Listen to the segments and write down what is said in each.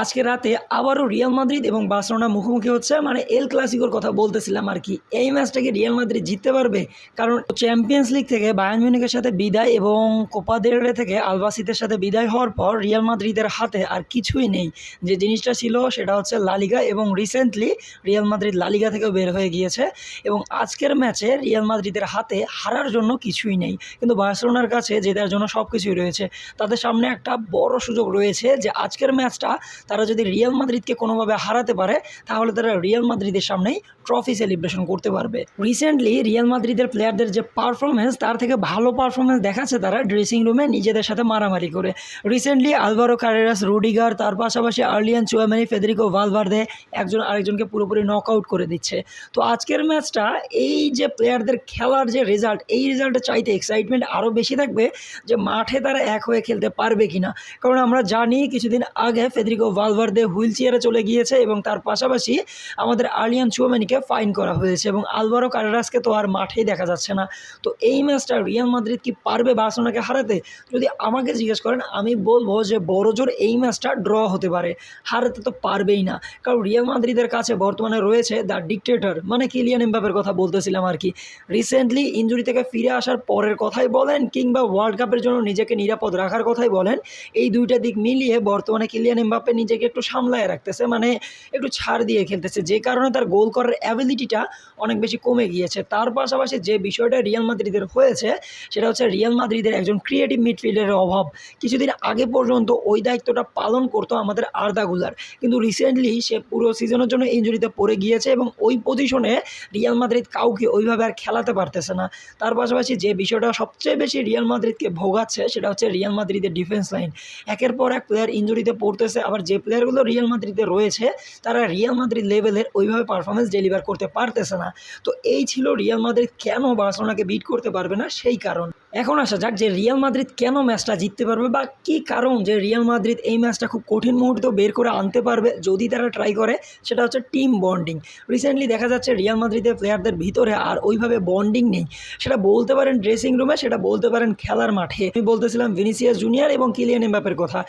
আজকে রাতে আবারও রিয়াল মাদ্রিদ এবং বার্সেলোনা মুখোমুখি হচ্ছে, মানে এল ক্লাসিকোর কথা বলতেছিলাম আর কি। এই ম্যাচটাকে রিয়াল মাদ্রিদ জিততে পারবে, কারণ চ্যাম্পিয়ন্স লিগ থেকে বায়ার্ন মিউনিখের সাথে বিদায় এবং কোপা দেল রে থেকে আলবাসিতের সাথে বিদায় হওয়ার পর রিয়াল মাদ্রিদের হাতে আর কিছুই নেই। যে জিনিসটা ছিল সেটা হচ্ছে লা লিগা, এবং রিসেন্টলি রিয়াল মাদ্রিদ লা লিগা থেকেও বের হয়ে গিয়েছে। এবং আজকের ম্যাচে রিয়াল মাদ্রিদের হাতে হারার জন্য কিছুই নেই, কিন্তু বার্সেলোনার কাছে জেতার জন্য সব কিছুই রয়েছে। তাদের সামনে একটা বড় সুযোগ রয়েছে যে আজকের ম্যাচটা তারা যদি রিয়াল মাদ্রিদকে কোনোভাবে হারাতে পারে, তাহলে তারা রিয়াল মাদ্রিদের সামনেই ট্রফি সেলিব্রেশন করতে পারবে। রিসেন্টলি রিয়াল মাদ্রিদের প্লেয়ারদের যে পারফরমেন্স, তার থেকে ভালো পারফরমেন্স দেখাচ্ছে তারা ড্রেসিং রুমে নিজেদের সাথে মারামারি করে। রিসেন্টলি আলভারো কারেরাস, রুডিগার, তার পাশাপাশি আর্লিয়ান চুয়ামেনি, ফেদেরিকো ভালভার্দে একজন আরেকজনকে পুরোপুরি নক আউট করে দিচ্ছে। তো আজকের ম্যাচটা এই যে প্লেয়ারদের খেলার যে রেজাল্ট, এই রেজাল্টের চাইতে এক্সাইটমেন্ট আরও বেশি থাকবে যে মাঠে তারা এক হয়ে খেলতে পারবে কিনা। কারণ আমরা জানি কিছুদিন আগে ফেদেরিকো ভালভার্দে হুইল চেয়ারে চলে গিয়েছে, এবং তার পাশাপাশি আমাদের আর্লিয়ান চুয়ামেনিকে ফাইন করা হয়েছে, এবং আলভারো কারেরাসকে তো আর মাঠেই দেখা যাচ্ছে না। তো এই ম্যাচটা রিয়াল মাদ্রিদ কি পারবে বার্সেলোনাকে হারাতে? যদি আমাকে জিজ্ঞেস করেন, আমি বলবো যে বড়জোর এই ম্যাচটা ড্র হতে পারে, হারাতে তো পারবেই না। কারণ রিয়াল মাদ্রিদের কাছে বর্তমানে রয়েছে দ্য ডিক্টেটর, মানে কিলিয়ান এমবাপের কথা বলতেছিলাম আর কি। রিসেন্টলি ইনজুরি থেকে ফিরে আসার পরের কথাই বলেন, কিংবা ওয়ার্ল্ড কাপের জন্য নিজেকে নিরাপদ রাখার কথাই বলেন, এই দুইটা দিক মিলিয়ে বর্তমানে কিলিয়ান এমবাপে নিজেকে একটু সামলায় রাখতেছে, মানে একটু ছাড় দিয়ে খেলতেছে, যে কারণে তার গোল করার অ্যাবিলিটিটা অনেক বেশি কমে গিয়েছে। তার পাশাপাশি যে বিষয়টা রিয়াল মাদ্রিদের হয়েছে সেটা হচ্ছে রিয়াল মাদ্রিদের একজন ক্রিয়েটিভ মিডফিল্ডারের অভাব। কিছুদিন আগে পর্যন্ত ওই দায়িত্বটা পালন করতো আমাদের আর্দা গুলার, কিন্তু রিসেন্টলি সে পুরো সিজনের জন্য ইনজুরিতে পড়ে গিয়েছে, এবং ওই পজিশনে রিয়াল মাদ্রিদ কাউকে ওইভাবে আর খেলাতে পারতেছে না। তার পাশাপাশি যে বিষয়টা সবচেয়ে বেশি রিয়াল মাদ্রিদকে ভোগাচ্ছে সেটা হচ্ছে রিয়াল মাদ্রিদের ডিফেন্স লাইন। একের পর এক প্লেয়ার ইনজুরিতে পড়তেছে, আবার যে প্লেয়ারগুলো রিয়াল মাদ্রিদে রয়েছে তারা রিয়াল মাদ্রিদ লেভেলের ওইভাবে পারফরমেন্স ডেলিভার করতে পারতেছে না। তো এই ছিল রিয়াল মাদ্রিদ কেন বার্সেলোনাকে বিট করতে পারবে না সেই কারণ। এখন আসা যাক যে রিয়াল মাদ্রিদ কেন ম্যাচটা জিততে পারবে, বা কী কারণ যে রিয়াল মাদ্রিদ এই ম্যাচটা খুব কঠিন মুহূর্তেও বের করে আনতে পারবে যদি তারা ট্রাই করে। সেটা হচ্ছে টিম বন্ডিং। রিসেন্টলি দেখা যাচ্ছে রিয়াল মাদ্রিদের প্লেয়ারদের ভিতরে আর ওইভাবে বন্ডিং নেই। সেটা বলতে পারেন ড্রেসিং রুমে, সেটা বলতে পারেন খেলার মাঠে। আমি বলতেছিলাম ভিনিসিয়াস জুনিয়র এবং কিলিয়ান এমবাপের কথা।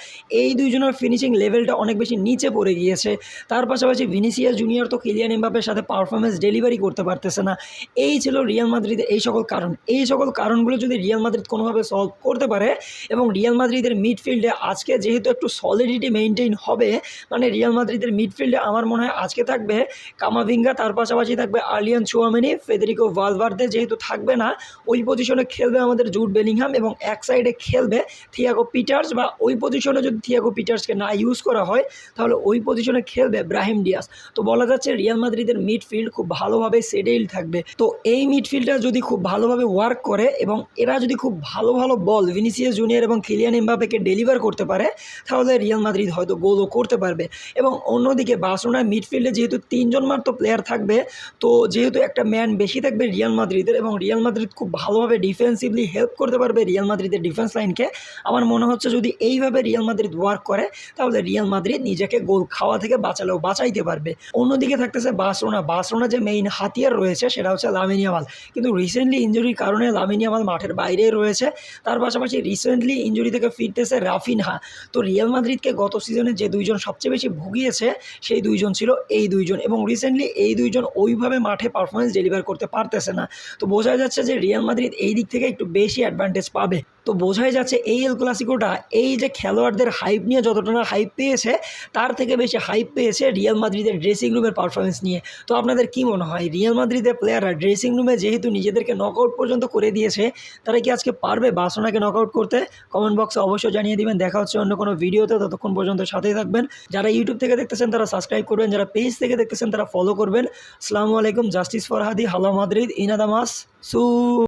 এই দুইজনের ফিনিশিং লেভেলটা অনেক বেশি নিচে পড়ে গিয়েছে। তার পাশাপাশি ভিনিসিয়াস জুনিয়র তো কিলিয়ান এমবাপের সাথে পারফরমেন্স ডেলিভারি করতে পারতেছে না। এই ছিল রিয়াল মাদ্রিদের এই সকল কারণ। এই সকল কারণগুলো যদি রিয়াল মাদ্রিদ কোনোভাবে সলভ করতে পারে, এবং রিয়াল মাদ্রিদের মিডফিল্ডে আজকে যেহেতু একটু সলিডিটি মেনটেন হবে, মানে রিয়াল মাদ্রিদের মিডফিল্ডে আমার মনে হয় আজকে থাকবে কামাভিঙ্গা, তার পাশাপাশি থাকবে আর্লিয়ান চুয়ামেনি, ফেদেরিকো ভালভার্দে যেহেতু থাকবে না, ওই পজিশনে খেলবে আমাদের জুড বেলিংহাম, এবং এক সাইডে খেলবে থিয়াগো পিটার্স, বা ওই পজিশনে যদি থিয়াগো পিটার্সকে না ইউজ করা হয় তাহলে ওই পজিশনে খেলবে ব্রাহিম ডিয়াস। তো বলা যাচ্ছে রিয়াল মাদ্রিদের মিডফিল্ড খুব ভালোভাবে সেটেল থাকবে। তো এই মিডফিল্ডটা যদি খুব ভালোভাবে ওয়ার্ক করে, এবং এরা যদি খুব ভালো ভালো বল ভিনিসিয়াস জুনিয়র এবং কিলিয়ান এমবাপেকে ডেলিভার করতে পারে, তাহলে রিয়াল মাদ্রিদ হয়তো গোলও করতে পারবে। এবং অন্যদিকে বার্সেলোনার মিডফিল্ডে যেহেতু তিনজন মাত্র প্লেয়ার থাকবে, তো যেহেতু একটা ম্যান বেশি থাকবে রিয়াল মাদ্রিদের, এবং রিয়াল মাদ্রিদ খুব ভালোভাবে ডিফেন্সিভলি হেল্প করতে পারবে রিয়াল মাদ্রিদের ডিফেন্স লাইনকে। আমার মনে হচ্ছে যদি এইভাবে রিয়াল মাদ্রিদ ওয়ার্ক করে, তাহলে রিয়াল মাদ্রিদ নিজেকে গোল খাওয়া থেকে বাঁচালেও বাঁচাইতে পারবে। অন্যদিকে থাকতেছে বার্সেলোনা যে মেইন হাতিয়ার রয়েছে সেটা হচ্ছে লামিন ইয়ামাল, কিন্তু রিসেন্টলি ইনজুরির কারণে লামিন ইয়ামাল মাঠের বাইরে রয়েছে। তার পাশাপাশি রিসেন্টলি ইনজুরি থেকে ফিরতেছে রাফিনহা। তো রিয়াল মাদ্রিদকে গত সিজনে যে দুইজন সবচেয়ে বেশি ভুগিয়েছে সেই দুইজন ছিল এই দুইজন, এবং রিসেন্টলি এই দুইজন ওইভাবে মাঠে পারফরমেন্স ডেলিভার করতে পারতেছে না। তো বোঝা যাচ্ছে যে রিয়াল মাদ্রিদ এই দিক থেকে একটু বেশি অ্যাডভান্টেজ পাবে। তো বোঝাই যাচ্ছে এই এল ক্লাসিকোটা এই যে খেলোয়াড়দের হাইপ নিয়ে যতটা না হাইপ পেয়েছে, তার থেকে বেশি হাইপ পেয়েছে রিয়াল মাদ্রিদের ড্রেসিং রুমের পারফরমেন্স নিয়ে। তো আপনাদের কি মনে হয়, রিয়াল মাদ্রিদের প্লেয়াররা ড্রেসিং রুমে যেহেতু নিজেদেরকে নকআউট পর্যন্ত করে দিয়েছে, তারা কি আজকে পারবে বার্সেলোনাকে নকআউট করতে? কমেন্ট বক্সে অবশ্যই জানিয়ে দিবেন। দেখা হচ্ছে অন্য কোনো ভিডিওতে, ততক্ষণ পর্যন্ত সাথেই থাকবেন। যারা ইউটিউব থেকে দেখতেছেন তারা সাবস্ক্রাইব করবেন, যারা পেজ থেকে দেখতেছেন তারা ফলো করবেন। আসসালামু আলাইকুম। Justice for Hadi, hello Madrid, ইনাদামাস সু।